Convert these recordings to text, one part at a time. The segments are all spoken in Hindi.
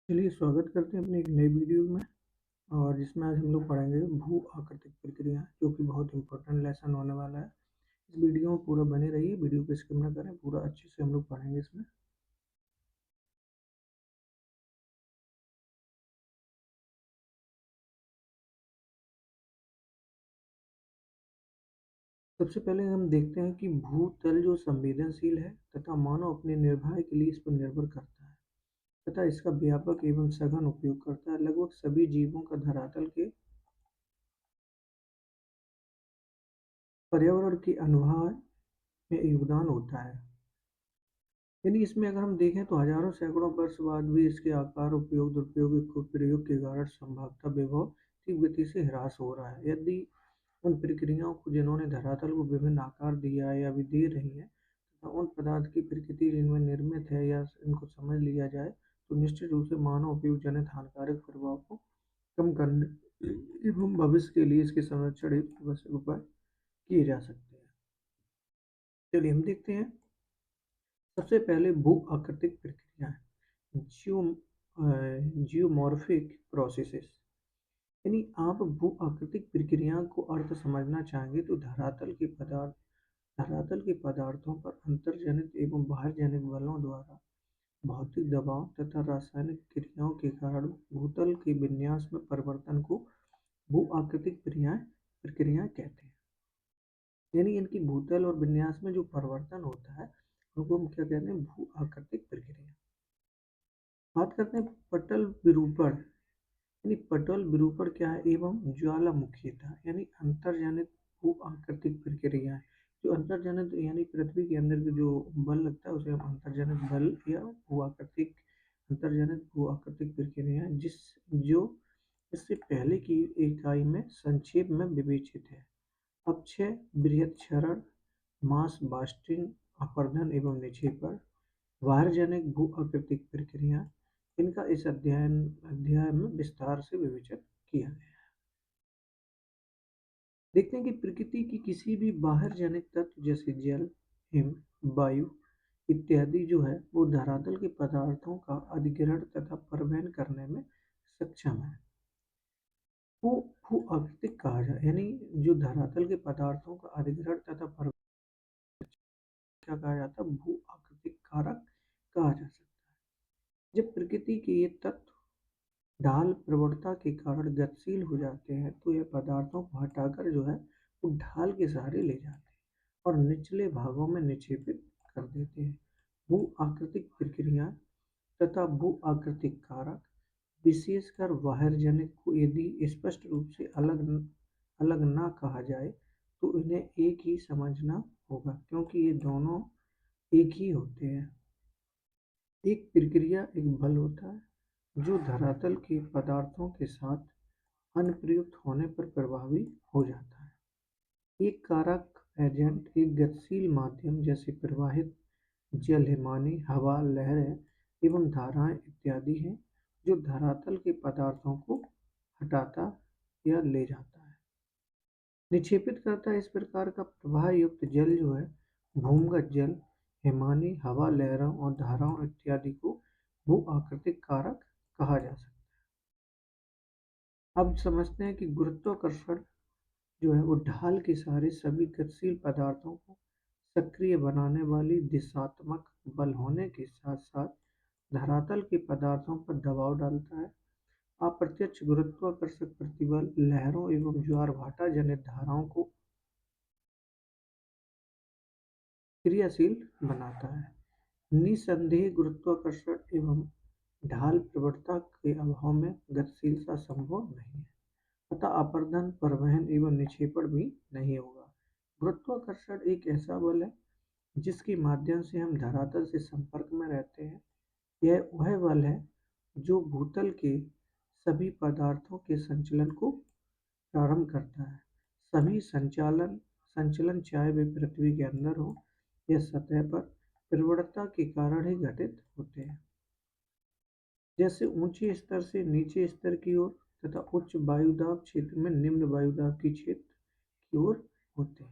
चलिए स्वागत करते हैं अपनी एक नई वीडियो में और जिसमें आज हम लोग पढ़ेंगे भू आकृतिक प्रक्रिया जो कि बहुत इंपॉर्टेंट लेसन होने वाला है। इस वीडियो में पूरा बने रहिए, वीडियो को स्किप ना करें, पूरा अच्छे से हम लोग पढ़ेंगे इसमें। सबसे पहले हम देखते हैं कि भूतल जो संवेदनशील है तथा मानव अपने निर्वाह के लिए इस पर निर्भर करता है तथा इसका व्यापक एवं सघन उपयोग करता है। लगभग सभी जीवों का धरातल के पर्यावरण के अनुभाग में योगदान होता है। यानी इसमें अगर हम देखें तो हजारों सैकड़ों वर्ष बाद भी इसके आकार, उपयोग, दुरुपयोग, प्रयोग के कारण संभाव्यता विभव तीव्र गति से ह्रास हो रहा है। यदि उन प्रक्रियाओं को जिन्होंने धरातल को विभिन्न आकार दिया है या अभी दे रही हैं तथा उन पदार्थ की प्रकृति जिनमें निर्मित है या इनको समझ लिया जाए तो निश्चित रूप से मानव उपयोग जनित हानिकारक प्रभाव को कम करने एवं भविष्य के लिए इसके संरक्षण हेतु आवश्यक उपाय किए जा सकते हैं। चलिए हम देखते हैं सबसे पहले भू आकृतिक प्रक्रियाएं जियोमॉर्फिक प्रोसेसेस। यानी आप भू आकृतिक प्रक्रिया को अर्थ समझना चाहेंगे तो धरातल के पदार्थों पर अंतर्जनित एवं बाह्यजनित बलों द्वारा भौतिक दबाव तथा रासायनिक क्रियाओं के कारण भूतल के विन्यास में परिवर्तन को भू आकृतिक प्रक्रियाएं कहते हैं। यानी इनकी भूतल और विन्यास में जो परिवर्तन होता है उनको हम क्या कहते हैं, भू आकृतिक प्रक्रिया। बात करते हैं पटल विरूपण। यानी पटल विरूपण क्या है एवं ज्वालामुखीता यानी अंतर्जनित भू आकृतिक प्रक्रिया है। जो अंतर्जनित यानी पृथ्वी के अंदर के जो बल लगता है उसे हम अंतर्जनित बल या भू आकृतिक अंतर्जनित भू आकृतिक प्रक्रिया है, जिस जो इससे पहले की इकाई में संक्षेप में विवेचित है। अपक्षय, बृहत्क्षरण, मास बास्टिंग, अपरदन एवं निक्षेपण, वायरजनिक भू आकृतिक प्रक्रिया, इनका इस अध्याय में विस्तार से विवेचन किया गया है। देखते हैं कि प्रकृति की किसी भी बाहर जनित तत्व जैसे जल, हिम, वायु इत्यादि जो है वो धरातल के पदार्थों का अधिग्रहण तथा परिवहन करने में सक्षम है। वो भू आकृतिक कहा जाए, यानी जो धरातल के पदार्थों का अधिग्रहण तथा परिवहन क्या कहा जाता है, भू आकृतिक कारक कहा जा सकता है। जब प्रकृति के ये तत्व ढाल प्रवणता के कारण गतिशील हो जाते हैं तो यह पदार्थों को हटाकर जो है वो ढाल के सहारे ले जाते हैं और निचले भागों में निक्षेपित कर देते हैं। भू आकृतिक प्रक्रिया तथा भू आकृतिक कारक, विशेषकर वाहिरजनिक को यदि स्पष्ट रूप से अलग अलग ना कहा जाए तो इन्हें एक ही समझना होगा क्योंकि ये दोनों एक ही होते हैं। एक प्रक्रिया एक बल होता है जो धरातल के पदार्थों के साथ अनुप्रयुक्त होने पर प्रभावी हो जाता है। एक कारक एजेंट एक गतिशील माध्यम जैसे प्रवाहित जल, हिमानी हवा, लहरें एवं धाराएं इत्यादि हैं जो धरातल के पदार्थों को हटाता या ले जाता है, निक्षेपित करता है। इस प्रकार का प्रवाह युक्त जल जो है भूमिगत जल, हिमानी हवा, लहरों और धाराओं इत्यादि को भू आकृतिक कारक कहा जा सकता है। अब समझते हैं कि गुरुत्वाकर्षण जो है वो ढाल के सहारे सभी गतिशील पदार्थों को सक्रिय बनाने वाली दिशात्मक बल होने के साथ साथ धरातल के पदार्थों पर दबाव डालता है। अप्रत्यक्ष गुरुत्वाकर्षक प्रतिबल लहरों एवं ज्वार भाटा जनित धाराओं को क्रियाशील बनाता है। निसंदेह गुरुत्वाकर्षण एवं ढाल प्रवणता के अभाव में गतिशीलता संभव नहीं है, अतः अपरदन, परिवहन एवं निक्षेपण भी नहीं होगा। गुरुत्वाकर्षण एक ऐसा बल है जिसके माध्यम से हम धरातल से संपर्क में रहते हैं। यह वह बल है जो भूतल के सभी पदार्थों के संचलन को प्रारंभ करता है। सभी संचलन चाहे वे पृथ्वी के अंदर हो या सतह पर प्रवणता के कारण ही घटित होते हैं, जैसे ऊंचे स्तर से नीचे स्तर की ओर तथा उच्च वायुदाब क्षेत्र में निम्न वायुदाब की क्षेत्र की ओर होते हैं।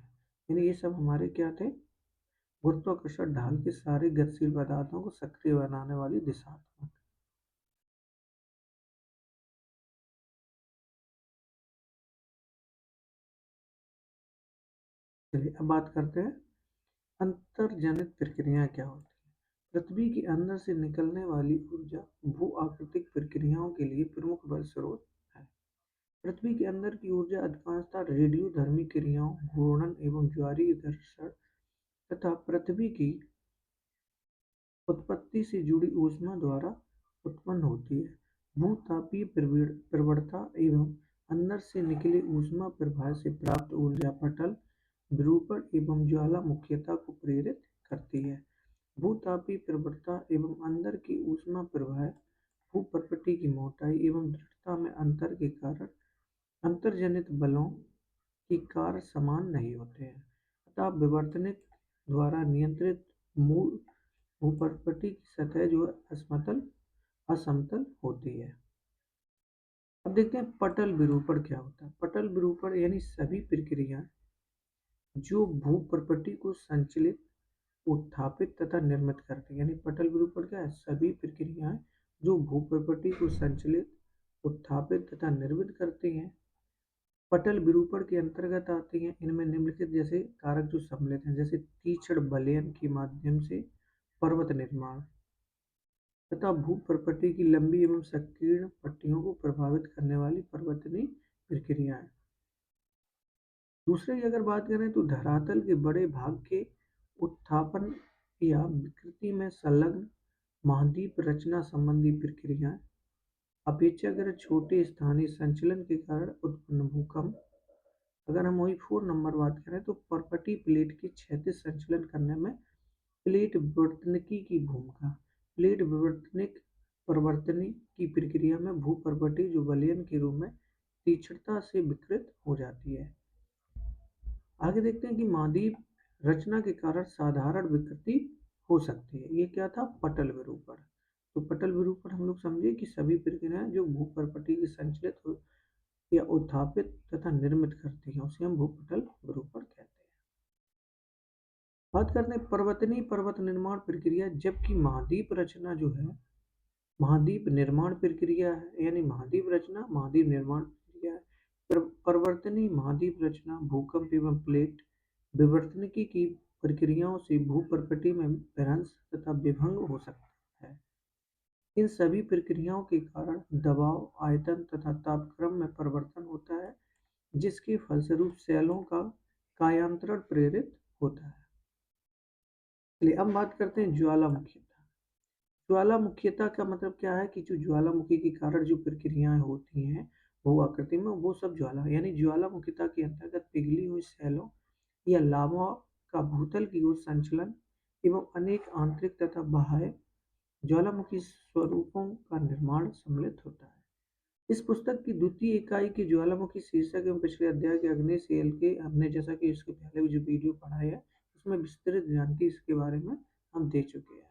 यानी ये सब हमारे क्या थे, गुरुत्वाकर्षण ढाल के सारे गतिशील पदार्थों को सक्रिय बनाने वाली दिशात्मक चलिए अब बात करते हैं अंतर्जनित प्रक्रियाएं क्या होती हैं। पृथ्वी के अंदर से निकलने वाली ऊर्जा भू आकृतिक प्रक्रियाओं के लिए प्रमुख बल स्रोत है। पृथ्वी के अंदर की ऊर्जा अधिकांशतः रेडियोधर्मी क्रियाओं, घूर्णन एवं ज्वारीय घर्षण तथा पृथ्वी की उत्पत्ति से जुड़ी ऊष्मा द्वारा उत्पन्न होती है। भूतापीय प्रवणता एवं अंदर से निकली ऊष्मा प्रवाह से प्राप्त ऊर्जा पटल, विरूपण एवं ज्वालामुखीता को प्रेरित करती है। भूतापीय प्रवणता एवं अंदर की ऊष्मा प्रवाह भूप्रकृति की मोटाई एवं दृढ़ता में अंतर के कारण अंतर्जनित बलों की कार्य समान नहीं होते हैं, अतः विवर्तनिक द्वारा नियंत्रित मूल भूप्रकृति की सतह जो है असमतल होती है। अब देखते हैं पटल विरूपण क्या होता है। पटल विरूपण यानी सभी प्रक्रिया जो भूप्रकृति को संचलित, उत्थापित तथा निर्मित करती है। यानी पटल विरूपण क्या है? सभी प्रक्रियाएं जो भूप्रकृति को संचलित, उत्थापित तथा निर्मित करती हैं पटल विरूपण के अंतर्गत आती हैं। इनमें निम्नलिखित जैसे कारक जो सम्मिलित हैं, जैसे तीक्ष्ण बलयन के माध्यम से पर्वत निर्माण तथा भूप्रकृति की लंबी एवं संकीर्ण पट्टियों को प्रभावित करने वाली पर्वतनीय प्रक्रियाएं। दूसरे की अगर बात करें तो धरातल के बड़े भाग के उत्थापन या विकृति में संलग्न महाद्वीप रचना संबंधी प्रक्रियाएं, अपेक्षाकृत छोटे स्थानीय संचलन के कारण उत्पन्न भूकंप। अगर हम वही 4 नंबर बात करें तो पर्वतीय प्लेट के क्षैतिज संचलन करने में प्लेट विवर्तनिकी की भूमिका। प्लेट विवर्तनिक परिवर्तनी की प्रक्रिया में भूपर्वतीय जो वलयन के रूप में तीक्ष्णता से विकृत हो जाती है। आगे देखते हैं कि महाद्वीप रचना के कारण साधारण विकृति हो सकती है। ये क्या था? पटल विरूपण। तो पटल विरूपण हम लोग समझे कि सभी प्रक्रियाएं जो भूपर्वतीय की संचलित या उत्थापित तथा निर्मित करती है उसे हम भूपटल विरूपण कहते हैं। बात करते हैं पर्वतनीय पर्वत निर्माण प्रक्रिया। जबकि महाद्वीप रचना जो है महाद्वीप निर्माण प्रक्रिया है, यानी महाद्वीप रचना महाद्वीप निर्माण प्रक्रिया है। पर्वतनीय महाद्वीप रचना भूकंप एवं प्लेट विवर्तनिकी की प्रक्रियाओं से भूप्रकृति में भ्रंश तथा विभंग हो सकता है। इन सभी प्रक्रियाओं के कारण दबाव, आयतन तथा तापक्रम में परिवर्तन होता है, जिसके फलस्वरूप शैलों का कायांतरण प्रेरित होता है। चलिए अब बात करते हैं ज्वालामुखीता। ज्वालामुखीता का मतलब क्या है कि जो ज्वालामुखी के कारण जो प्रक्रियाएं होती हैं भू आकृति में, वो सब ज्वाला यानी ज्वालामुखीता के अंतर्गत पिघली हुई शैलों या लावा का भूतल की ओर संचलन एवं अनेक आंतरिक तथा बाह्य ज्वालामुखी स्वरूपों का निर्माण सम्मिलित होता है। इस पुस्तक की द्वितीय इकाई के ज्वालामुखी शीर्षक एवं पिछले अध्याय के अग्नि सेल के हमने जैसा कि इसके पहले जो वीडियो पढ़ा है उसमें विस्तृत जानकारी इसके बारे में हम दे चुके हैं।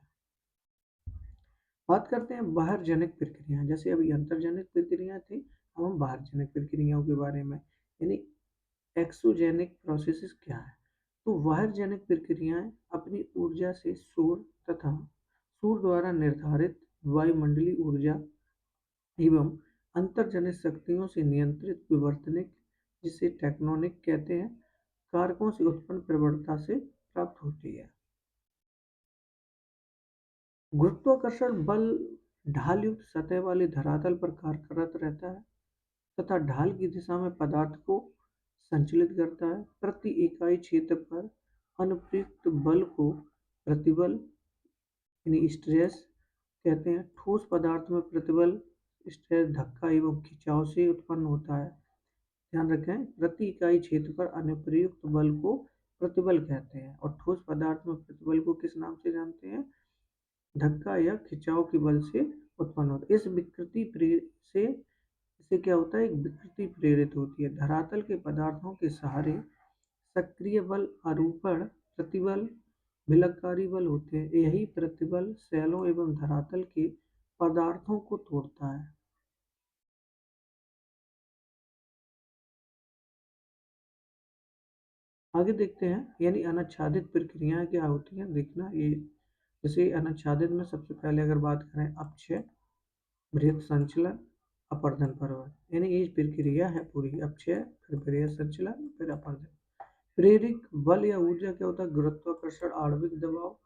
बात करते हैं बाहर जनिक प्रक्रियाएं। जैसे अभी अंतर्जनिक प्रक्रियाएं थी, अब हम बाहर जनिक प्रक्रियाओं के बारे में, यानी एक्सोजेनिक प्रोसेसेस क्या है। तो बाहर जनिक प्रक्रियाएं अपनी ऊर्जा से सूर्य द्वारा निर्धारित वायुमंडलीय ऊर्जा एवं अंतर्जनित शक्तियों से नियंत्रित विवर्तनिक, जिसे टेक्टोनिक कहते हैं, कारकों से उत्पन्न प्रवणता से प्राप्त होती है। गुरुत्वाकर्षण बल ढाल युक्त सतह वाले धरातल पर कार्यरत रहता है तथा ढाल की दिशा में पदार्थ को संचालित करता है। प्रति इकाई क्षेत्र पर अनुप्रयुक्त बल को प्रतिबल यानी स्ट्रेस कहते हैं। ठोस पदार्थ में प्रतिबल स्ट्रेस धक्का एवं खिंचाव से उत्पन्न होता है। ध्यान रखें, प्रति इकाई क्षेत्र पर अनुप्रयुक्त बल को प्रतिबल कहते हैं और ठोस पदार्थ में प्रतिबल को किस नाम से जानते हैं? धक्का या खिंचाव के बल से उत्पन्न होता है। इस विकृति से इससे क्या होता है? एक विकृति प्रेरित होती है। धरातल के पदार्थों के सहारे सक्रिय बल आरूपण प्रतिबल विलगकारी बल होते हैं। यही प्रतिबल शैलों एवं धरातल के पदार्थों को तोड़ता है। आगे देखते हैं, यानी अनाच्छादित प्रक्रियाएं क्या होती हैं देखना। ये जैसे अनाच्छादित में सबसे पहले अगर बात करें अपक्षय, बृहत संचलन, अपर्दन पर्वत, यानी ये प्रक्रिया है पूरी। अपक्षय, फिर बृहत संचलन, फिर अपर्दन। प्रेरक बल या ऊर्जा क्या होता है? गुरुत्वाकर्षण, आणविक दबाव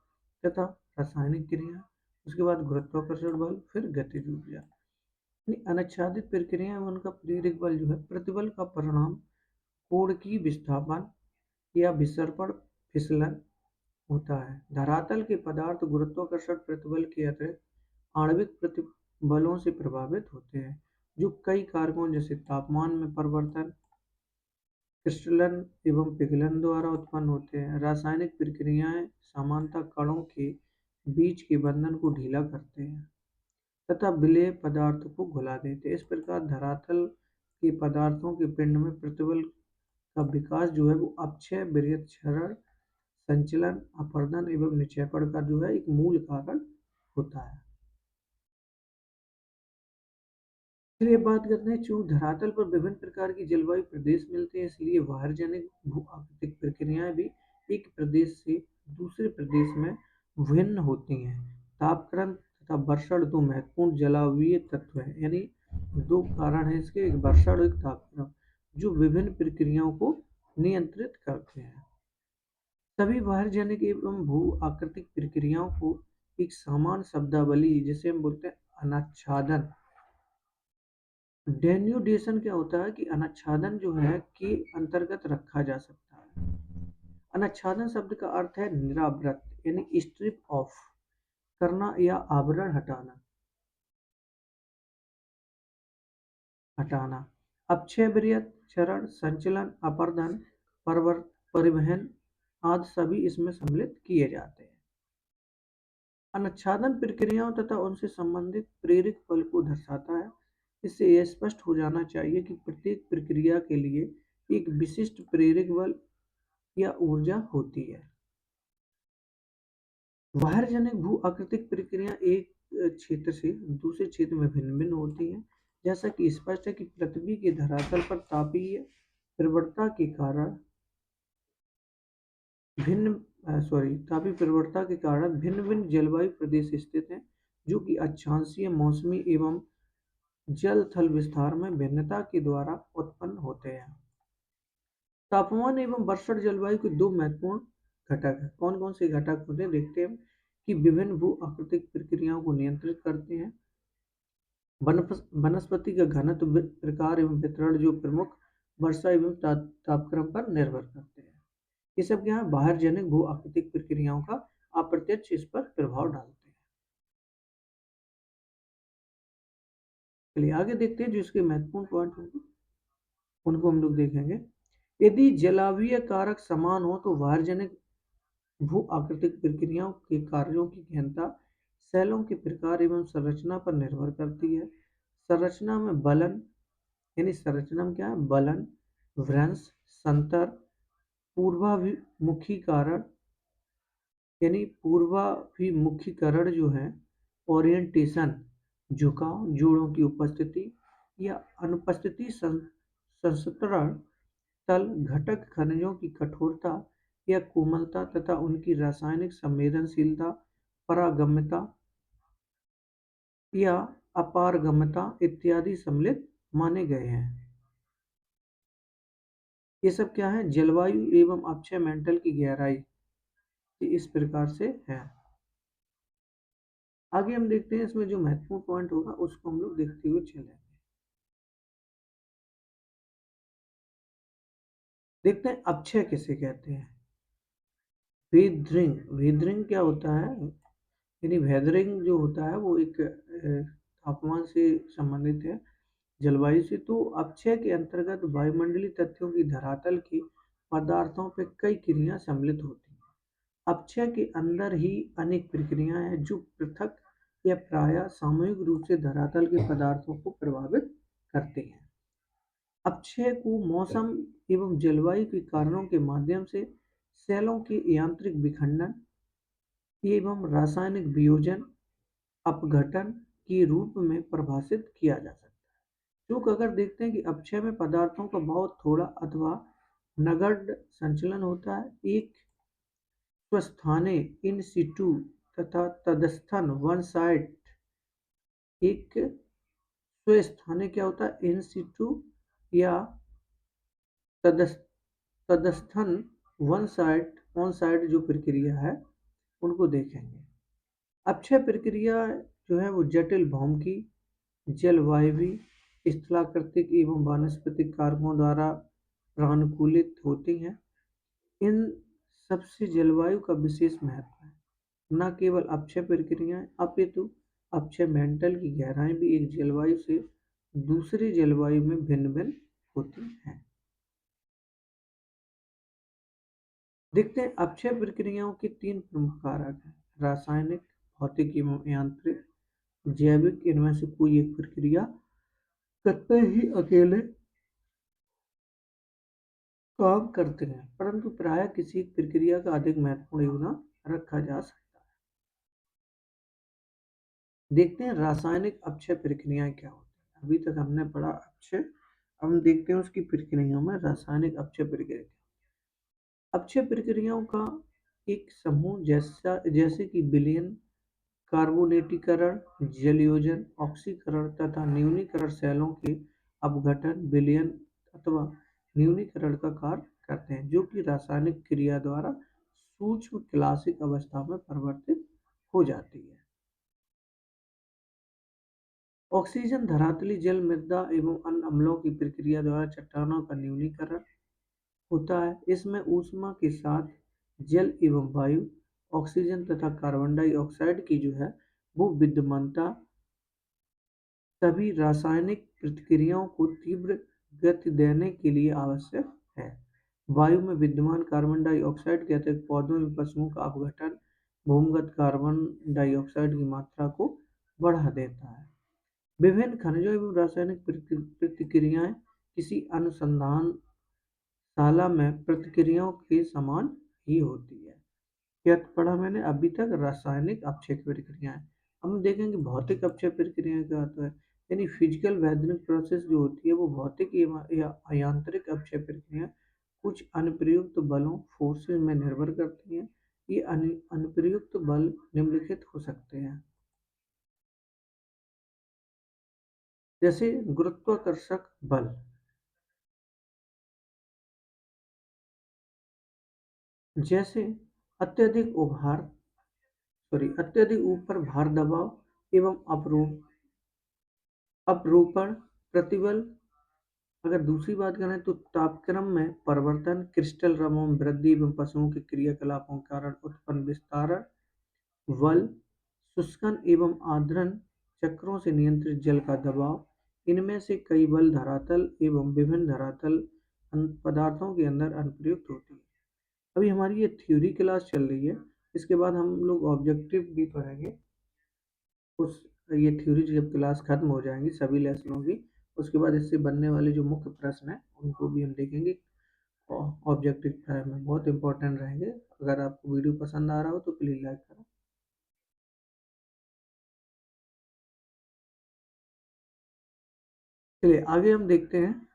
तथा रासायनिक क्रिया। उसके बाद गुरुत्वाकर्षण बल, फिर गतिज ऊर्जा। यानी अनाच्छादित प्रक्रिया में उनका प्रेरक बल जो है प्रतिबल का परिणाम कोण की विस्थापन या विसर्पण फिसलन होता है। धरातल के पदार्थ गुरुत्वाकर्षण प्रतिबल के अतिरिक्त आणविक प्रतिबलों से प्रभावित होते हैं, जो कई कारकों जैसे तापमान में परिवर्तन, क्रिस्टलन एवं पिघलन द्वारा उत्पन्न होते हैं। रासायनिक प्रक्रियाएं सामान्यतः कणों के बीच के बंधन को ढीला करते हैं तथा विलेय पदार्थ को घुला देते हैं। इस प्रकार धरातल के पदार्थों के पिंड में प्रतिबल का विकास जो है वो अपक्षय, विरहित क्षरण, संचलन, अपरदन एवं निक्षेपण का जो है एक मूल कारण होता है। चलिए बात करते हैं, चूंकि धरातल पर विभिन्न प्रकार की जलवायु प्रदेश मिलते हैं, इसलिए वाहरजनिक भू-आकृतिक प्रक्रियाएं भी एक प्रदेश से दूसरे प्रदेश में भिन्न होती हैं। तापक्रम तथा वर्षण दो महत्वपूर्ण जलवायु तत्व हैं, यानी दो कारण हैं इसके, एक वर्षण और एक तापक्रम, जो विभिन्न प्रक्रियाओं को नियंत्रित करते हैं। सभी वाहरजनिक एवं भू आकृतिक प्रक्रियाओं को एक समान शब्दावली, जिसे हम बोलते हैं अनाच्छादन, डेन्यूडेशन क्या होता है कि अनाच्छादन जो है के अंतर्गत रखा जा सकता है। अनाच्छादन शब्द का अर्थ है निरावृत, यानी स्ट्रिप ऑफ करना या आवरण हटाना। हटाना अपक्षय, विरहित क्षरण, संचलन, अपरदन, परिवहन आदि सभी इसमें सम्मिलित किए जाते हैं। अनाच्छादन प्रक्रियाओं तथा उनसे संबंधित प्रेरक बल को दर्शाता है। इससे यह स्पष्ट हो जाना चाहिए कि प्रत्येक प्रक्रिया के लिए एक विशिष्ट प्रेरक बल या ऊर्जा होती है। वाहरजनिक भू आकृतिक प्रक्रिया एक क्षेत्र से दूसरे क्षेत्र में भिन्न भिन्न होती हैं। जैसा कि स्पष्ट है कि पृथ्वी के धरातल पर तापीय प्रवणता के कारण भिन्न भिन्न जलवायु प्रदेश स्थित हैं, जो कि अक्षांशीय, मौसमी एवं जल थल विस्तार में भिन्नता के द्वारा उत्पन्न होते हैं। तापमान एवं वर्षण जलवायु के दो महत्वपूर्ण घटक हैं। कौन कौन से घटक होते हैं देखते हैं कि विभिन्न भू आकृतिक प्रक्रियाओं को नियंत्रित करते हैं। वनस्पति का घनत्व, प्रकार एवं वितरण जो प्रमुख वर्षा एवं तापक्रम पर निर्भर करते हैं। ये सब क्या है? बाहरजनिक भू आकृतिक प्रक्रियाओं का अप्रत्यक्ष इस पर प्रभाव डालते हैं। चलिए आगे देखते हैं जो इसके महत्वपूर्ण पॉइंट होंगे उनको हम लोग देखेंगे। यदि जलवायु कारक समान हो तो वाहरजनिक भू आकृतिक प्रक्रियाओं के कार्यों की गहनता सेलों के प्रकार एवं संरचना पर निर्भर करती है। संरचना में बलन, यानी संरचना में क्या है? बलन, भ्रंश, संतर, पूर्वाभिमुखीकरण, यानी पूर्वाभिमुखीकरण जो है, ओरिएंटेशन, झुकाव, जोड़ों की उपस्थिति या अनुपस्थिति, संस्तरण तल, घटक खनिजों की कठोरता या कोमलता तथा उनकी रासायनिक संवेदनशीलता, पारगम्यता या अपारगम्यता इत्यादि सम्मिलित माने गए हैं। ये सब क्या है? जलवायु एवं अपक्षय मेंटल की गहराई इस प्रकार से है। आगे हम देखते हैं इसमें जो महत्वपूर्ण पॉइंट होगा उसको हम लोग देखते हुए चलेंगे। देखते हैं अपक्षय किसे कहते हैं। वेदरिंग, वेदरिंग क्या होता है? यानी वेदरिंग जो होता है वो एक तापमान से संबंधित है, जलवायु से। तो अपक्षय के अंतर्गत वायुमंडलीय तथ्यों की धरातल के पदार्थों पर कई क्रियाएं सम्मिलित होती हैं। अपक्षय के अंदर ही अनेक प्रक्रियाएं हैं जो पृथक या प्रायः सामूहिक रूप से धरातल के पदार्थों को प्रभावित करती हैं। अपक्षय को मौसम एवं जलवायु के कारणों के माध्यम से सेलों के यांत्रिक विखंडन एवं रासायनिक वियोजन, अपघटन के रूप में परिभाषित किया जा सकता है। क्योंकि अगर देखते हैं कि अपक्षय में पदार्थों का बहुत थोड़ा अथवा नगण्य संचलन होता है, एक स्वस्थाने इन सिटू तथा तदस्थन वन साइड, एक स्वस्थाने क्या होता है? इन सिटू या तदस्थन वन साइड ऑन साइड जो प्रक्रिया है उनको देखेंगे। अक्षय प्रक्रिया जो है वो जटिल भौमिकी, जलवायवीय, स्थलाकृतिक एवं वानस्पतिक कारकों द्वारा प्रानुकूलित होती हैं। इन सबसे जलवायु का विशेष महत्व है। न केवल अक्षय प्रक्रियाएं अपितु अक्षय मेंटल की गहराई भी एक जलवायु से दूसरी जलवायु में भिन्न भिन्न होती हैं। देखते हैं अक्षय प्रक्रियाओं के तीन प्रमुख कारक हैं: रासायनिक, भौतिक एवं यांत्रिक, जैविक। इनमें से कोई एक प्रक्रिया कतई ही अकेले काम करते हैं, परंतु प्रायः किसी एक प्रक्रिया का अधिक महत्वपूर्ण योगदान रखा जा सकता है। देखते हैं रासायनिक अक्षय प्रक्रियाएं क्या होती हैं। अभी तक हमने पढ़ा अक्षय, हम देखते हैं उसकी प्रक्रियाओं में रासायनिक अक्षय प्रक्रिया। अक्षय प्रक्रियाओं का एक समूह जैसे कि विलयन, कार्बोनेटीकरण, जलयोजन, ऑक्सीकरण तथा न्यूनीकरण सेलों के अपघटन, विलयन अथवा न्यूनीकरण का कार्य करते हैं, जो कि रासायनिक क्रिया द्वारा सूक्ष्म क्लासिक अवस्था में परिवर्तित हो जाती है। ऑक्सीजन धरातली जल, मृदा एवं अन्य अम्लों की प्रक्रिया द्वारा चट्टानों का न्यूनीकरण होता है। इसमें ऊष्मा के साथ जल एवं वायु, ऑक्सीजन तथा कार्बन डाइऑक्साइड की जो है वो विद्यमानता सभी रासायनिक प्रतिक्रियाओं को तीव्र गति देने के लिए आवश्यक है। वायु में विद्यमान कार्बन डाइऑक्साइड के अतिरिक्त पौधों एवं पशुओं का अपघटन भूमिगत कार्बन डाइऑक्साइड की मात्रा को बढ़ा देता है। विभिन्न खनिजों एवं रासायनिक प्रतिक्रियाएं किसी अनुसंधान शाला में प्रतिक्रियाओं के समान ही होती है। क्या पढ़ा मैंने अभी तक? रासायनिक अपक्षय प्रक्रियाएं। हम देखेंगे भौतिक अपक्षय प्रक्रियाएं क्या होता है, यानी फिजिकल वैज्ञानिक प्रोसेस जो होती है वो भौतिक या यांत्रिक अपक्षय प्रक्रिया कुछ अनुप्रयुक्त बलों फोर्सेस में निर्भर करती हैं। ये अनुप्रयुक्त बल निम्नलिखित हो सकते हैं, जैसे गुरुत्वाकर्षक बल, जैसे अत्यधिक उभार अत्यधिक ऊपर भार दबाव एवं अपरूपण प्रतिबल। अगर दूसरी बात करें तो तापक्रम में परिवर्तन, क्रिस्टल रमों में वृद्धि एवं पशुओं के क्रियाकलापों के कारण उत्पन्न विस्तारण बल, शुष्कन एवं आर्द्रन चक्रों से नियंत्रित जल का दबाव। इनमें से कई बल धरातल एवं विभिन्न धरातल पदार्थों के अंदर अनुप्रयुक्त होती है। अभी हमारी ये थ्योरी क्लास चल रही है, इसके बाद हम लोग ऑब्जेक्टिव भी पढ़ेंगे। उस ये थ्योरी जब क्लास खत्म हो जाएंगी सभी लेसनों की, उसके बाद इससे बनने वाले जो मुख्य प्रश्न हैं उनको भी हम देखेंगे। ऑब्जेक्टिव में बहुत इंपॉर्टेंट रहेंगे। अगर आपको वीडियो पसंद आ रहा हो तो प्लीज़ लाइक करें। चलिए आगे हम देखते हैं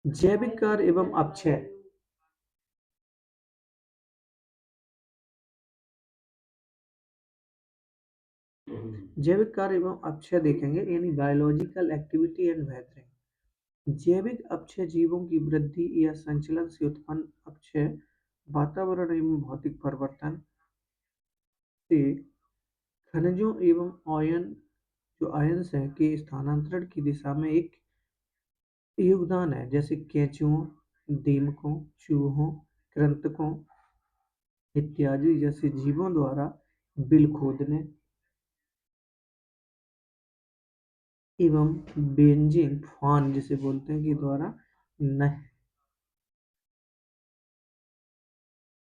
जैविक कार्य एवं अपक्षय। जैविक कार्य एवं अपक्षय देखेंगे, यानी बायोलॉजिकल एक्टिविटी एंड वेदरिंग। जैविक अपक्षय जीवों की वृद्धि या संचलन से उत्पन्न अपक्षय वातावरण एवं भौतिक परिवर्तन से खनिजों एवं जो आयन्स हैं के स्थानांतरण की दिशा में एक योगदान है, जैसे केंचुओं, दीमकों, चूहों, कृंतकों इत्यादि जैसे जीवों द्वारा बिल खोदने एवं बेंजिंग फान जिसे बोलते हैं कि द्वारा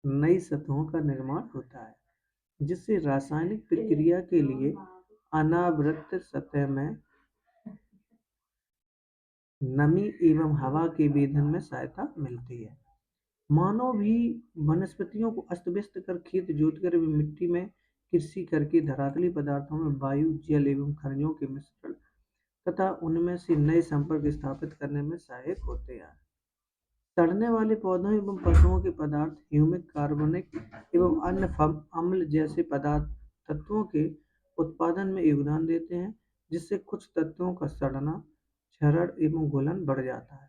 नई सतहों का निर्माण होता है, जिससे रासायनिक प्रक्रिया के लिए अनावृत सतह में नमी एवं हवा के वेधन में सहायता मिलती है। मानव भी वनस्पतियों को अस्त व्यस्त कर खेत जोतकर एवं मिट्टी में कृषि करके धरातली पदार्थों में वायु, जल एवं खनिजों के मिश्रण तथा उनमें से नए संपर्क स्थापित करने में सहायक होते हैं। सड़ने वाले पौधों एवं पशुओं के पदार्थ ह्यूमिक, कार्बनिक एवं अन्य अम्ल जैसे पदार्थ तत्वों के उत्पादन में योगदान देते हैं, जिससे कुछ तत्वों का सड़ना, क्षरण एवं घुलन बढ़ जाता है।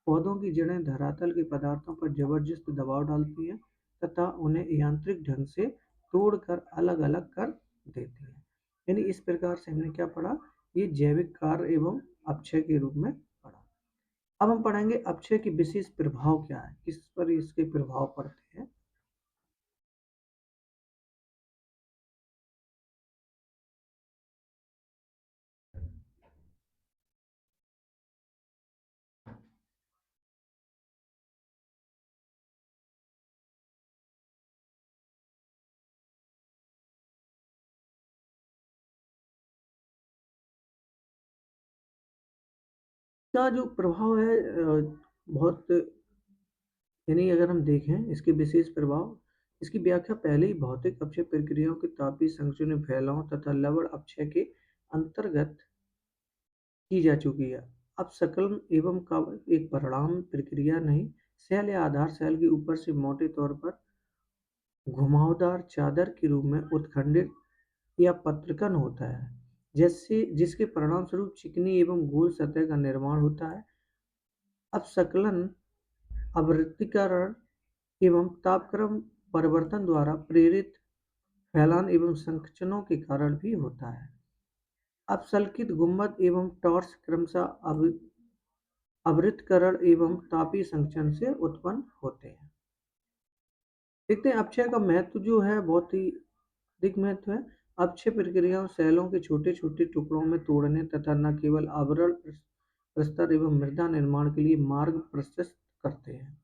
पौधों की जड़ें धरातल के पदार्थों पर जबरदस्त दबाव डालती हैं तथा उन्हें यांत्रिक ढंग से तोड़कर अलग अलग कर देती हैं। यानी इस प्रकार से हमने क्या पढ़ा, ये जैविक कार्य एवं अपक्षय के रूप में पढ़ा। अब हम पढ़ेंगे अपक्षय की विशेष प्रभाव क्या है, किस पर इसके प्रभाव पड़ते हैं। इसका जो प्रभाव है बहुत, यानी अगर हम देखें इसके विशेष प्रभाव, इसकी व्याख्या पहले ही भौतिक अपक्षय प्रक्रियाओं के तापीय संक्षेपण फैलाव तथा लवण अपक्षय के अंतर्गत की जा चुकी है। अब सकलन एवं का एक परिणाम प्रक्रिया नहीं, सेल या आधार सेल के ऊपर से मोटे तौर पर घुमावदार चादर के रूप में उत्खंडित या पत्रकन होता है, जैसे जिसके परिणामस्वरूप चिकनी एवं गोल सतह का निर्माण होता है। अब सकलन आवृत्तिकरण एवं तापक्रम परिवर्तन द्वारा प्रेरित फैलान एवं संकुचनों के कारण भी होता है। अपसल्कित गुंबद एवं टॉर्च क्रमशः आवृत्तिकरण एवं तापीय संकुचन से उत्पन्न होते हैं। देखते हैं अपक्षय का महत्व जो है बहुत ही अधिक महत्व है। अपक्षय प्रक्रियाओं सेलों के छोटे छोटे टुकड़ों में तोड़ने तथा न केवल आवरण प्रस्तर एवं मृदा निर्माण के लिए मार्ग प्रशस्त करते हैं,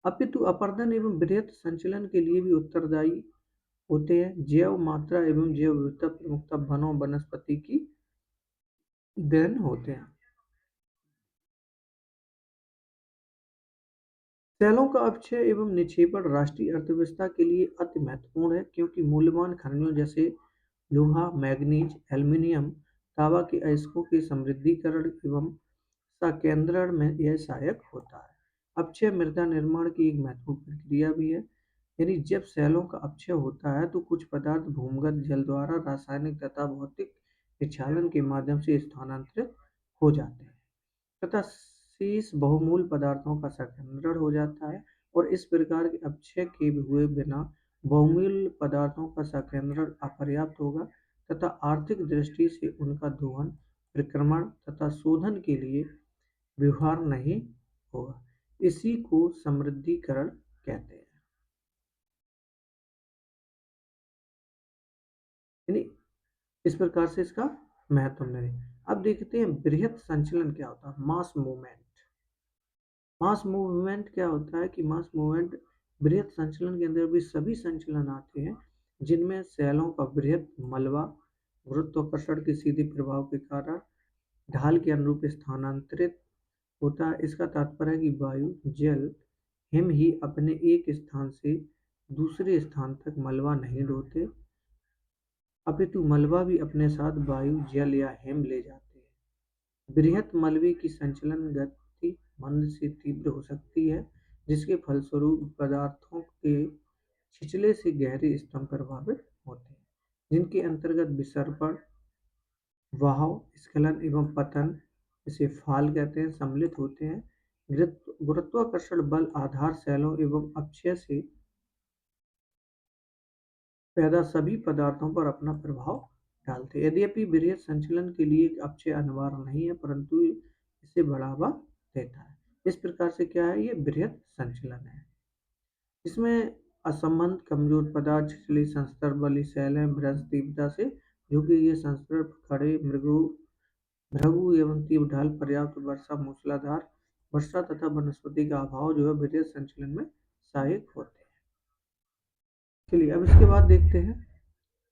अपितु अपरदन एवं बृहत संचलन के लिए भी उत्तरदायी होते हैं। जैव मात्रा एवं जैव विविधता प्रमुखता वनों वनस्पति की देन होते हैं। सेलों का अपक्षय एवं निक्षेपण राष्ट्रीय अर्थव्यवस्था के लिए अति महत्वपूर्ण है, क्योंकि मूल्यवान खनिजों जैसे लोहा, मैग्नीज, एल्यूमीनियम, तांबा के अयस्कों के समृद्धिकरण एवं संकेंद्रण में यह सहायक होता है। अपक्षय मृदा निर्माण की एक महत्वपूर्ण प्रक्रिया भी है। यानी जब सेलों का अपक्षय होता है तो कुछ पदार्थ भूमिगत जल द्वारा रासायनिक तथा भौतिक विक्षालन के माध्यम से स्थानांतरित हो जाते हैं तथा शेष बहुमूल्य पदार्थों का संकेंद्रण हो जाता है, और इस प्रकार के अपक्षय के हुए बिना बहुमूल्य पदार्थों का संकेंद्रण अपर्याप्त होगा तथा आर्थिक दृष्टि से उनका दोहन, प्रक्रमण तथा शोधन के लिए व्यवहार नहीं होगा। इसी को समृद्धिकरण कहते हैं। यानी इस प्रकार से इसका महत्व नहीं। अब देखते हैं बृहत संचलन क्या होता है, मास मूवमेंट। मास मूवमेंट क्या होता है कि मास मूवमेंट बृहत संचलन के अंदर भी सभी संचलन आते हैं जिनमें सेलों का बृहत मलबा गुरुत्वाकर्षण के सीधे प्रभाव के कारण ढाल के अनुरूप स्थानांतरित होता है। इसका तात्पर्य है कि वायु, जल, हिम ही अपने एक स्थान से दूसरे स्थान तक मलबा नहीं ढोते, अपितु मलबा भी अपने साथ वायु, जल या हिम ले जाते हैं। बृहत मलबे की संचलन गति मंद से तीव्र हो सकती है, जिसके फलस्वरूप पदार्थों के छिछले से गहरे स्तंभ प्रभावित होते हैं, जिनके अंतर्गत विसर्पण, बहाव, स्खलन एवं पतन, इसे फाल कहते हैं, सम्मिलित होते हैं। गुरुत्वाकर्षण बल आधार सेलों एवं अपक्षय से पैदा सभी पदार्थों पर अपना प्रभाव डालते हैं। यद्यपि बृहत संचलन के लिए अपक्षय अनिवार्य नहीं है, परंतु इसे बढ़ावा देता है। इस प्रकार से क्या है, ये बृहत संचलन है। इसमें असंबंध कमजोर पदार्थ छिछली संस्तर बली सेलें भ्रंश तीव्रता से, जो कि ये संस्तर खड़े भृगु एवं तीव्र ढाल, पर्याप्त वर्षा, मूसलाधार वर्षा तथा वनस्पति का अभाव जो है बृहत संचलन में सहायक होते हैं। चलिए अब इसके बाद देखते हैं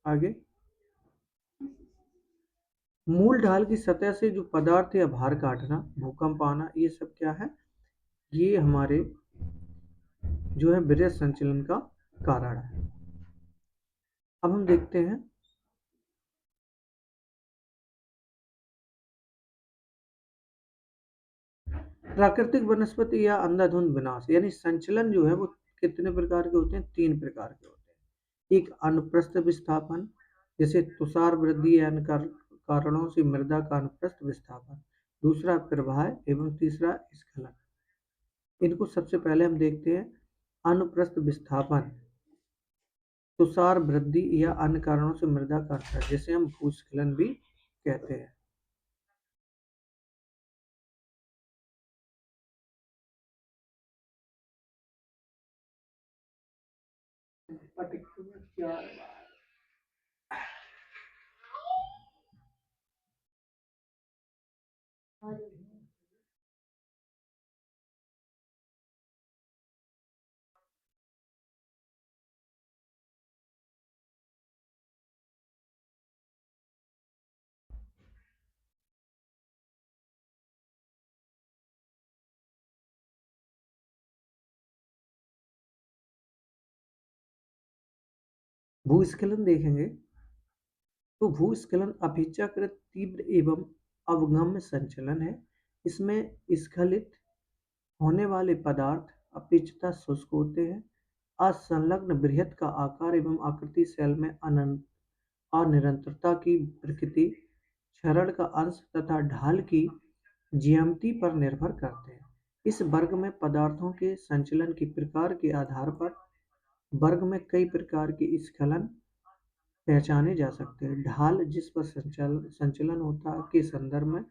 आगे। मूल ढाल की सतह से जो पदार्थ या भार काटना, भूकंप आना, ये सब क्या है, ये हमारे जो है बृहत संचलन का कारण है। अब हम देखते हैं प्राकृतिक वनस्पति या अंधाधुंध विनाश। यानी संचलन जो है वो कितने प्रकार के होते हैं, 3 प्रकार के होते हैं। एक अनुप्रस्थ विस्थापन, जैसे तुषार वृद्धि या अन्य कारणों से मृदा का अनुप्रस्थ विस्थापन। दूसरा प्रवाह एवं तीसरा स्खलन। इनको सबसे पहले हम देखते हैं। अनुप्रस्थ विस्थापन तुषार वृद्धि या अन्य कारणों से मृदा का अंतर, जिसे हम भूस्खलन भी कहते हैं। भूस्खलन देखेंगे तो भूस्खलन अपेक्षाकृत तीव्र एवं अवगम्य संचलन है। इसमें स्खलित होने वाले पदार्थ अपेक्षाकृत शुष्क होते हैं। असंलग्न बृहद का आकार एवं आकृति सेल में अनिरंतरता की प्रकृति, क्षरण का अंश तथा ढाल की ज्यामिति पर निर्भर करते हैं। इस वर्ग में पदार्थों के संचलन के प्रकार के आधार पर वर्ग में कई प्रकार के स्खलन पहचाने जा सकते हैं। ढाल जिस पर संचलन होता है के संदर्भ में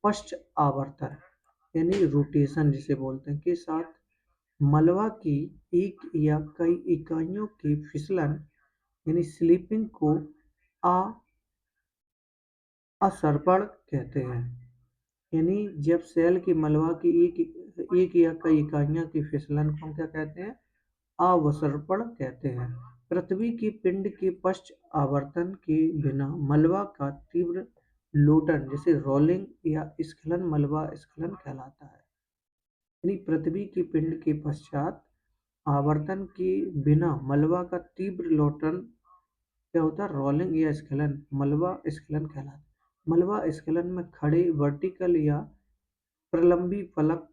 पश्च आवर्तन यानी रोटेशन जिसे बोलते हैं के साथ मलबा की एक या कई इकाइयों के फिसलन यानी स्लिपिंग को आ असर्पण कहते हैं। यानी जब सेल की मलबा की एक या कई इकाइयों की फिसलन को हम क्या कहते हैं? अवसर्पण कहते हैं। पृथ्वी की पिंड के पश्च आवर्तन के बिना मलबा का तीव्र लोटन जैसे रोलिंग या स्खलन मलबा स्खलन कहलाता है। यानी पृथ्वी की पिंड के पश्चात आवर्तन के बिना मलबा का तीव्र लोटन क्या होता है? रोलिंग या स्खलन मलबा स्खलन कहलाता है। मलबा स्खलन में खड़े वर्टिकल या प्रलंबी फलक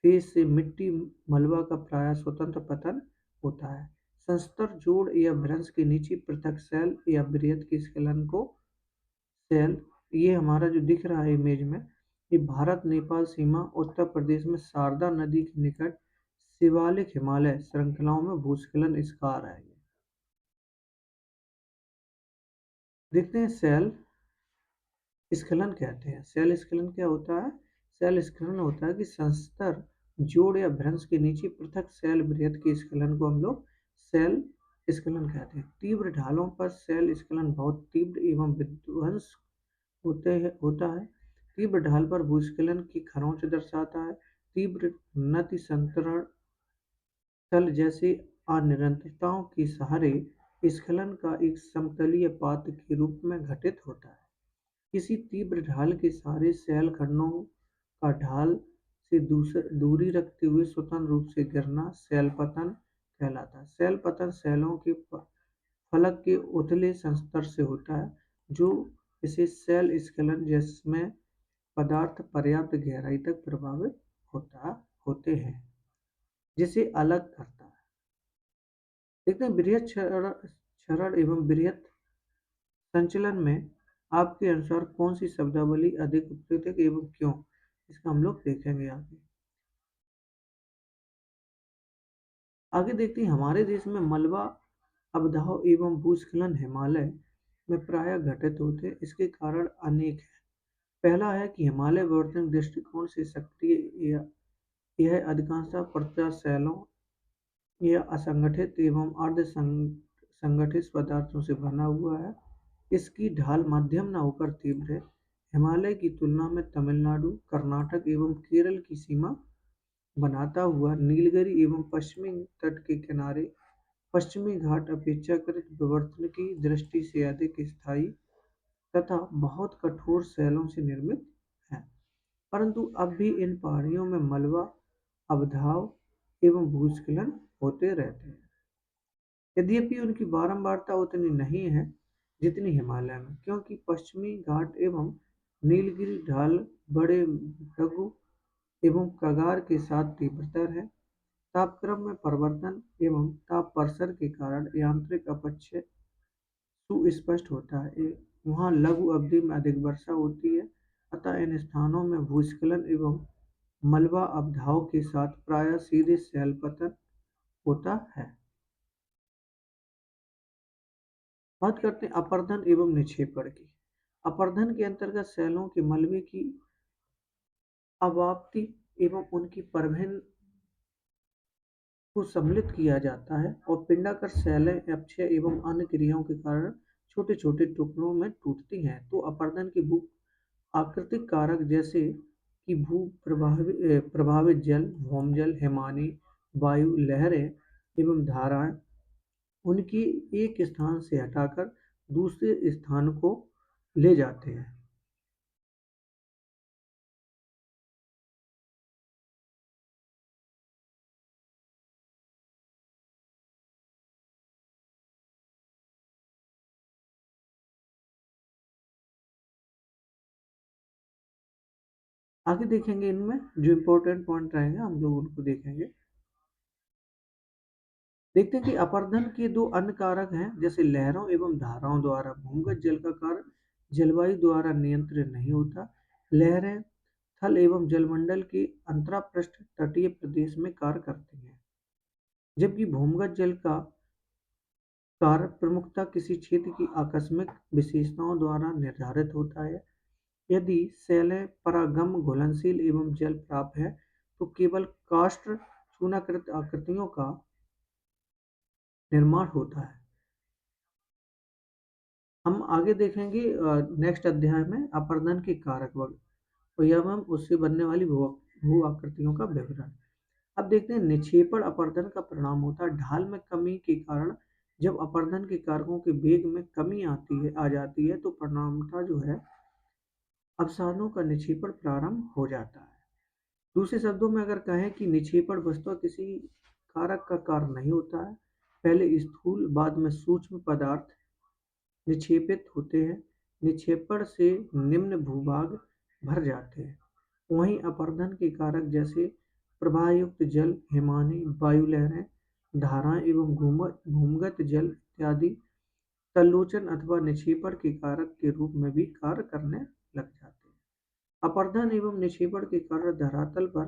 फेस से मिट्टी मलबा का प्रायः स्वतंत्र पतन होता है। संस्तर जोड़ या भ्रंश के नीचे पृथक सेल या बृहद के स्खलन को सेल ये हमारा जो दिख रहा है इमेज में ये भारत नेपाल सीमा उत्तर प्रदेश में शारदा नदी के निकट शिवालिक हिमालय श्रृंखलाओं में भूस्खलन स्कार है। देखते हैं सेल स्खलन कहते हैं। सेल स्खलन क्या होता है? सेल स्खलन होता है कि संस्तर जोड़ या भ्रंश के नीचे पृथक सेल बृहद के स्खलन को हम लोग सेल स्खलन कहते हैं। तीव्र ढालों पर सेल स्खलन बहुत तीव्र एवं विध्वंस होता है। तीव्र ढाल पर भूस्खलन की खरोंच दर्शाता है। तीव्र नति संतरण तल जैसे अनिरंतरताओं के सहारे स्खलन का एक समतलीय पात्र के रूप में घटित होता है। किसी तीव्र ढाल के सहारे सेल खंडों का ढाल से दूरी रखते हुए स्वतंत्र रूप से गिरना सेल पतन कहलाता है। सेल पतन सेलों के फलक के उथले संस्तर से होता है जो इसे सेल स्खलन जिसमें पदार्थ पर्याप्त गहराई तक प्रभावित होते हैं जिसे अलग करता है। देखते हैं बृहद क्षरण एवं बृहद संचलन में आपके अनुसार कौन सी शब्दावली अधिक उपयुक्त है एवं क्यों? इसका हम लोग देखेंगे आगे देखते हैं हमारे देश में मलबा अवधाव एवं भूस्खलन हिमालय में प्रायः घटित होते हैं। इसके कारण अनेक हैं। पहला है कि हिमालय विवर्तन दृष्टिकोण से सक्रिय यह अधिकांशतः प्रत्यास्थ सेलों या असंगठित एवं अर्ध संगठित पदार्थों से बना हुआ है। इसकी ढाल मध्यम न होकर तीव्र है। हिमालय की तुलना में तमिलनाडु, कर्नाटक एवं केरल की सीमा बनाता हुआ नीलगिरी एवं पश्चिमी तट के किनारे पश्चिमी घाट अपेक्षाकृत विवर्तन की दृष्टि से अधिक स्थायी तथा बहुत कठोर सेलों से निर्मित है। परंतु अब भी इन पहाड़ियों में मलबा अवधाव एवं भूस्खलन होते रहते हैं। यद्यपि उनकी बारंबारता उतनी नहीं है जितनी हिमालय में, क्योंकि पश्चिमी घाट एवं नीलगिरी ढाल बड़े लघु एवं कगार के साथ तीव्रतर है। तापक्रम में परिवर्तन एवं ताप प्रसर के कारण यांत्रिक अपक्षय सुस्पष्ट होता है। वहाँ लघु अवधि में अधिक वर्षा होती है अतः इन स्थानों में भूस्खलन एवं मलबा अपधाव के साथ प्रायः सीधे शैल पतन होता है। बात करते हैं अपरदन एवं निक्षेपण की। अपरदन के अंतर्गत शैलों के मलबे की अवाप्ति एवं उनकी परभन को सम्मिलित किया जाता है और पिंडाकार शैलें अपक्षय एवं अन्य क्रियाओं के कारण छोटे छोटे टुकड़ों में टूटती हैं। तो अपरदन के भू आकृतिक कारक जैसे कि भू प्रभावित जल, भौमजल, हिमानी, वायु लहरें एवं धाराएं उनकी एक स्थान से हटाकर दूसरे स्थान को ले जाते हैं। आगे देखेंगे इनमें जो इम्पोर्टेंट पॉइंट रहेंगे हम लोग उनको देखेंगे। देखते हैं कि अपरदन के दो अन्य कारक हैं जैसे लहरों एवं धाराओं द्वारा भूमिगत जल का कार्य जलवायु द्वारा नियंत्रित नहीं होता। लहरें थल एवं जलमंडल के अंतरापृष्ठ तटीय प्रदेश में कार्य करती हैं, जबकि भूमिगत जल का कार्य प्रमुखतः किसी क्षेत्र की आकस्मिक विशेषताओं द्वारा निर्धारित होता है। यदि शैलें परागम घुलनशील एवं जल प्राप्त है तो केवल काष्ठ चूनाकृत आकृतियों का निर्माण होता है। हम आगे देखेंगे नेक्स्ट अध्याय में अपरदन के कारक एवं उससे बनने वाली भू आकृतियों का विवरण। अब देखते हैं निक्षेपण अपरदन का परिणाम होता है। ढाल में कमी के कारण जब अपरदन के कारकों के वेग में कमी आ जाती है तो परिणामतः जो है अवसादों का निक्षेपण प्रारंभ हो जाता है। दूसरे शब्दों में अगर कहें कि निक्षेपण वस्तुतः किसी कारक का कार्य नहीं होता है। पहले स्थूल बाद में सूक्ष्म पदार्थ निक्षेपित होते हैं। निक्षेपण से निम्न भूभाग भर जाते हैं। वहीं अपरदन के कारक जैसे प्रवाहयुक्त जल, हिमानी, वायु लहरें, धाराएं एवं भूमिगत जल इत्यादि तल्लोचन अथवा निक्षेपण के कारक के रूप में भी कार्य करने लग जाते हैं। अपरदन एवं निक्षेपण के कारण धरातल पर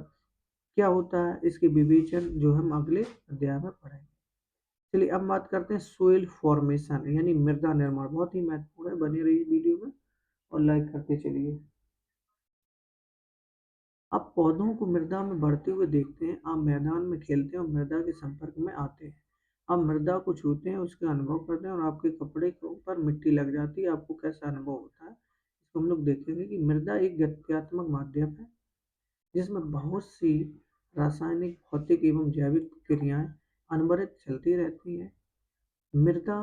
क्या होता है इसके विवेचन जो हम अगले अध्याय में पढ़ेंगे। चलिए अब बात करते हैं सोइल फॉर्मेशन यानी मृदा निर्माण। बहुत ही महत्वपूर्ण है, बने रहिए वीडियो में और लाइक करते चलिए। आप पौधों को मृदा में बढ़ते हुए देखते हैं। आप मैदान में खेलते हैं और मृदा के संपर्क में आते हैं। आप मृदा को छूते हैं, उसका अनुभव करते हैं और आपके कपड़े के ऊपर मिट्टी लग जाती है। आपको कैसा अनुभव होता है इसको हम लोग देखेंगे कि मृदा एक गत्यात्मक माध्यम है जिसमें बहुत सी रासायनिक, भौतिक एवं जैविक क्रियाएं अनवरत चलती रहती हैं। मृदा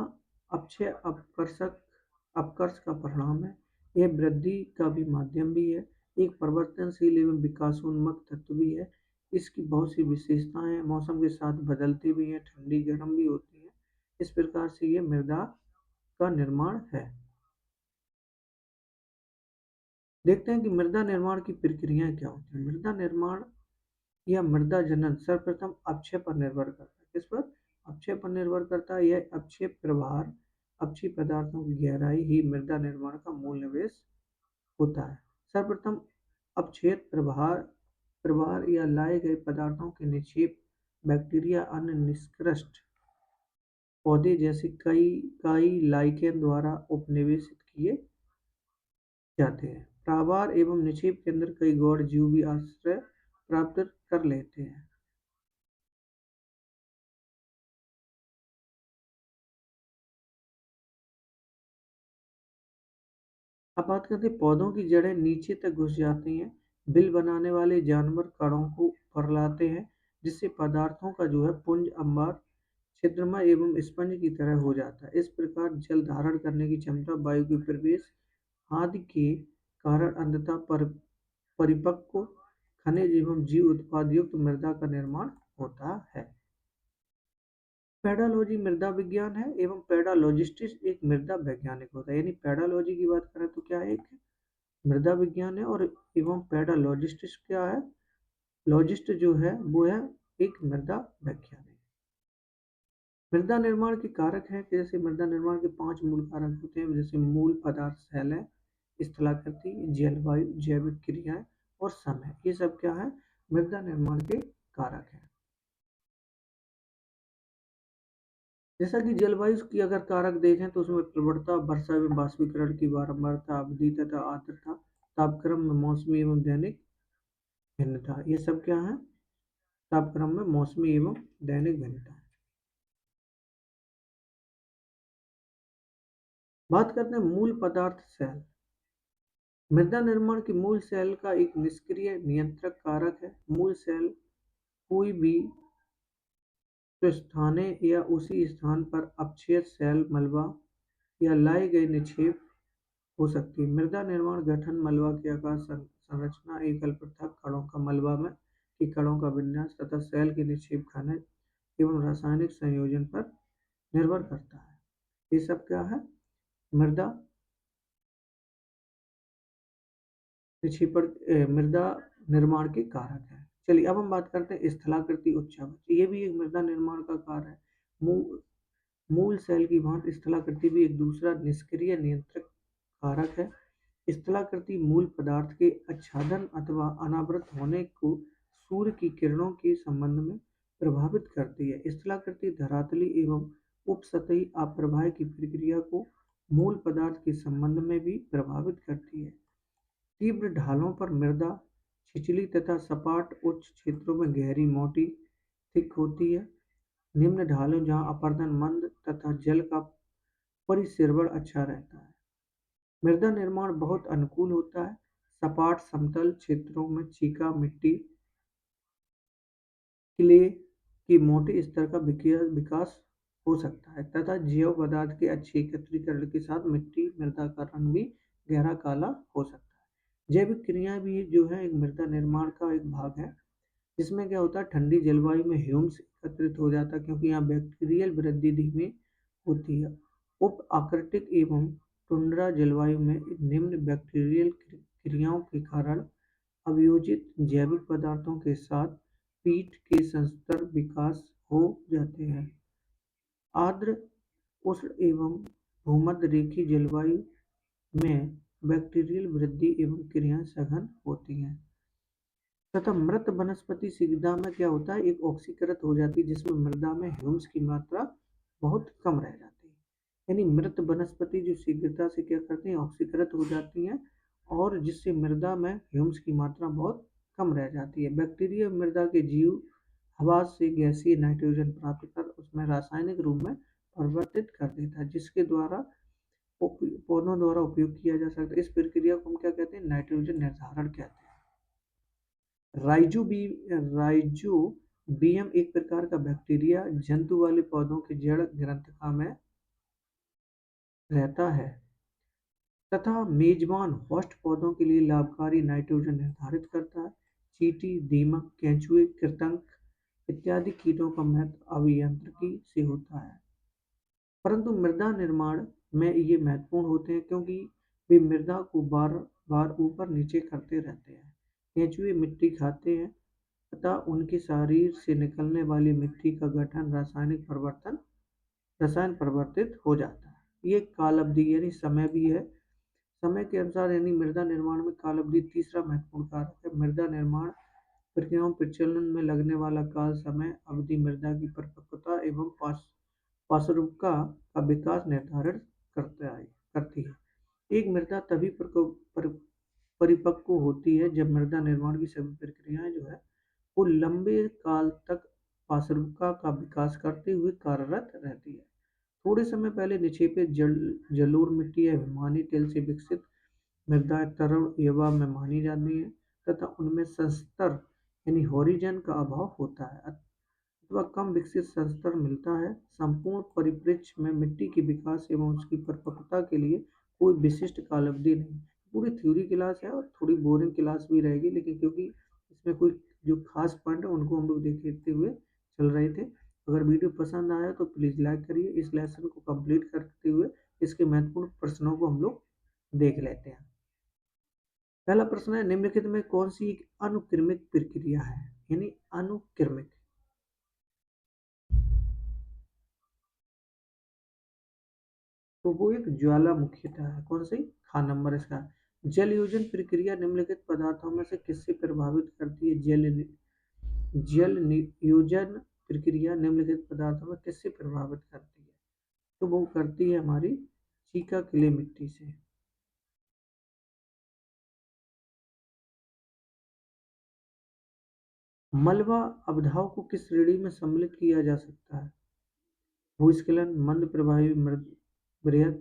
अक्षय अपकर्ष का परिणाम है। यह वृद्धि का भी माध्यम भी है, एक परिवर्तनशील एवं विकासोन्मुख तत्व भी है। इसकी बहुत सी विशेषताएं हैं, मौसम के साथ बदलती भी हैं, ठंडी गर्म भी होती है। इस प्रकार से ये मृदा का निर्माण है। देखते हैं कि मृदा निर्माण की प्रक्रियाएं क्या होती हैं। मृदा निर्माण या मृदा जनन सर्वप्रथम अक्षय पर निर्भर करता है। किस पर? अक्षय पर निर्भर करता है। यह अक्षय प्रभार, अक्षय पदार्थों की गहराई ही मृदा निर्माण का मूल निवेश होता है। सर्वप्रथम अपक्षेत्र प्रभार या लाए गए पदार्थों के निक्षेप बैक्टीरिया, अन्य निष्कृष्ट पौधे जैसे कई काई लाइकेन द्वारा उपनिवेशित किए जाते हैं। प्रावार एवं निक्षेप के अंदर कई गौड़ जीव भी आश्रय प्राप्त कर लेते हैं। अब बात करते हैं पौधों की जड़ें नीचे तक घुस जाती हैं। बिल बनाने वाले जानवर कणों को फैलाते हैं जिससे पदार्थों का जो है पुंज अंबार छिद्रमय एवं स्पंज की तरह हो जाता है। इस प्रकार जल धारण करने की क्षमता, वायु के प्रवेश आदि के कारण अंततः परिपक्व खनिज एवं जीव उत्पाद युक्त मृदा का निर्माण होता है। पेडालॉजी मृदा विज्ञान है एवं पेडालॉजिस्ट एक मृदा वैज्ञानिक होता है। यानी पेडालॉजी की बात करें तो क्या है, एक मृदा विज्ञान है और एवं पेडालॉजिस्ट क्या है, लॉजिस्ट जो है वो है एक मृदा वैज्ञानिक। मृदा निर्माण के कारक हैं कि जैसे मृदा निर्माण के 5 मूल कारक होते हैं जैसे मूल पदार्थ शैलें, स्थलाकृति, जलवायु, जैविक क्रियाएं और समय, ये सब क्या है, मृदा निर्माण के कारक हैं। जैसा कि जलवायु की अगर कारक देखें तो उसमें प्रवणता, वर्षा एवं बाष्पीकरण की बारंबारता, अवधि तथा आर्द्रता, तापक्रम में मौसमी एवं दैनिक भिन्नता, ये सब क्या है, तापक्रम में मौसमी एवं दैनिक भिन्नता। बात करते हैं मूल पदार्थ सेल। मृदा निर्माण की मूल सेल का एक निष्क्रिय नियंत्रक कारक है। मूल सेल कोई भी स्थानीय या उसी स्थान पर अपक्षय सेल मलबा या लाए गए निक्षेप हो सकती है। मृदा निर्माण गठन मलबा के आकार, संरचना, एकल पृथक कणों का मलबा में की कणों का विन्यास तथा सेल के निक्षेप खनिज एवं रासायनिक संयोजन पर निर्भर करता है। ये सब क्या है, मृदा मृदा निर्माण के कारक है। चलिए अब हम बात करते हैं स्थलाकृति उच्चावच। ये भी एक मृदा निर्माण का कार्य है। मूल सेल की भांति स्थलाकृति भी एक दूसरा निष्क्रिय नियंत्रक कारक है। स्थलाकृति मूल पदार्थ के आच्छादन अथवा अनावृत होने को सूर्य की किरणों के संबंध में प्रभावित करती है। स्थलाकृति धरातली एवं उपसतही अपप्रभाय की प्रक्रिया को मूल पदार्थ के संबंध में भी प्रभावित करती है। तीव्र ढालों पर मृदा छिछली तथा सपाट उच्च क्षेत्रों में गहरी, मोटी, थिक होती है। निम्न ढालों जहाँ अपरदन मंद तथा जल का परिसंचरण अच्छा रहता है। मृदा निर्माण बहुत अनुकूल होता है। सपाट समतल क्षेत्रों में चीका मिट्टी, क्ले की मोटे स्तर का विकास हो सकता है तथा जैव पदार्थ के अच्छे एकत्रीकरण के साथ मिट्टी मृदा का रंग भी गहरा काला हो सकता है। जैविक क्रिया भी जो है एक मृदा निर्माण का एक भाग है। इसमें क्या होता है, ठंडी जलवायु में ह्यूमस एकत्रित हो जाता है क्योंकि यहाँ बैक्टीरियल वृद्धि धीमी होती है। उप आर्कटिक एवं टुंड्रा जलवायु में निम्न बैक्टीरियल क्रियाओं के कारण अभियोजित जैविक पदार्थों के साथ पीट के संस्तर विकास हो जाते हैं। आर्द्र उष्ण एवं भूमध्य रेखीय जलवायु में बैक्टीरियल वृद्धि एवं क्रियाएं सघन होती हैं तथा मृत वनस्पति शीघ्रता में क्या होता है, एक ऑक्सीकृत हो जाती है जिसमें मृदा में ह्यूमस की मात्रा बहुत कम रह जाती है। यानी मृत वनस्पति जो शीघ्रता से क्या करते हैं, ऑक्सीकृत हो जाती हैं और जिससे मृदा में ह्यूमस की मात्रा बहुत कम रह जाती है। बैक्टीरिया मृदा के जीव हवा से गैसीय नाइट्रोजन प्राप्त कर उसमें रासायनिक रूप में परिवर्तित कर देता है जिसके द्वारा पौधों द्वारा उपयोग किया जा सकता है। इस प्रक्रिया को हम क्या कहते हैं, नाइट्रोजन निर्धारण कहते हैं। राइजोबियम एक प्रकार का बैक्टीरिया जंतु वाले पौधों के जड़ ग्रंथिका में रहता है तथा मेजबान होस्ट पौधों के लिए लाभकारी नाइट्रोजन निर्धारित करता है। चींटी, दीमक, केंचुए, कृंतक इत्यादि कीटों का महत्व अभियांत्रिकी से होता है, परंतु मृदा निर्माण में ये महत्वपूर्ण होते हैं क्योंकि वे मृदा को बार बार ऊपर नीचे करते रहते हैं। केंचुए मिट्टी खाते हैं तथा उनके शरीर से निकलने वाली मिट्टी का गठन रसायन परिवर्तित हो जाता है। ये काल अवधि यानी समय भी है। समय के अनुसार यानी मृदा निर्माण में काल अवधि तीसरा महत्वपूर्ण कारक है। मृदा निर्माण प्रक्रियाओं प्रचलन में लगने वाला काल समय अवधि मृदा की परिपक्वता एवं पार्श्वरूपता का विकास निर्धारित करती है। एक मृदा तभी परिपक्व होती है जब मृदा निर्माण की सभी प्रक्रियाएं जो है वो लंबे काल तक पार्श्वरूपता का विकास करते हुए कार्यरत रहती है। थोड़े समय पहले निक्षेपित जलोढ़ मिट्टी या हिमानी तेल से विकसित मृदाएं तरल युवा में मानी जाती हैं तथा उनमें संस्तर यानी होरिजन का अभाव होता है अथवा कम विकसित संस्तर मिलता है। संपूर्ण परिप्रेक्ष्य में मिट्टी के विकास एवं उसकी परिपक्वता के लिए कोई विशिष्ट काल अवधि नहीं। पूरी थ्योरी क्लास है और थोड़ी बोरिंग क्लास भी रहेगी, लेकिन क्योंकि इसमें कोई जो खास पॉइंट है उनको हम लोग देखते हुए चल रहे थे। अगर वीडियो पसंद आया तो प्लीज़ लाइक करिए। इस लेसन को कंप्लीट करते हुए इसके महत्वपूर्ण प्रश्नों को हम लोग देख लेते हैं। पहला प्रश्न है, निम्नलिखित में कौन सी एक अनुक्रमिक प्रक्रिया है, यानी अनुक्रमिक। तो वो एक ज्वालामुखीता है। कौन सी, खा नंबर इसका जल योजन प्रक्रिया निम्नलिखित पदार्थों में से किससे प्रभावित करती है? योजन प्रक्रिया निम्नलिखित पदार्थों में किससे प्रभावित करती है? तो वो करती है हमारी चीका क्ले मिट्टी से। मलबा अपधाव को किस श्रेणी में सम्मिलित किया जा सकता है? भूस्खलन, मंद प्रवाही बृहद,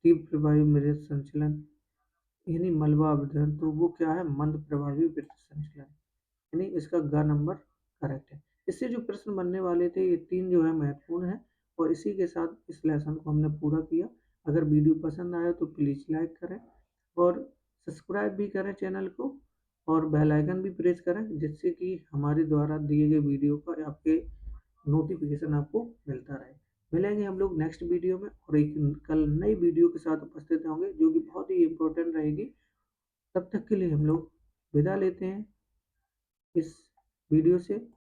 तीव्र प्रवाही मृद संचलन, यानी मलबा अपधान, तो वो क्या है? मंद प्रवाही वृत्त संचलन, यानी इसका ग नंबर करेक्ट है। इससे जो प्रश्न बनने वाले थे ये 3 जो है महत्वपूर्ण है, और इसी के साथ इस लेसन को हमने पूरा किया। अगर वीडियो पसंद आया तो प्लीज़ लाइक करें और सब्सक्राइब भी करें चैनल को, और बेल आइकन भी प्रेस करें, जिससे कि हमारे द्वारा दिए गए वीडियो का आपके नोटिफिकेशन आपको मिलता रहे। मिलेंगे हम लोग नेक्स्ट वीडियो में, और एक कल नई वीडियो के साथ उपस्थित होंगे जो कि बहुत ही इम्पोर्टेंट रहेगी। तब तक के लिए हम लोग विदा लेते हैं इस वीडियो से।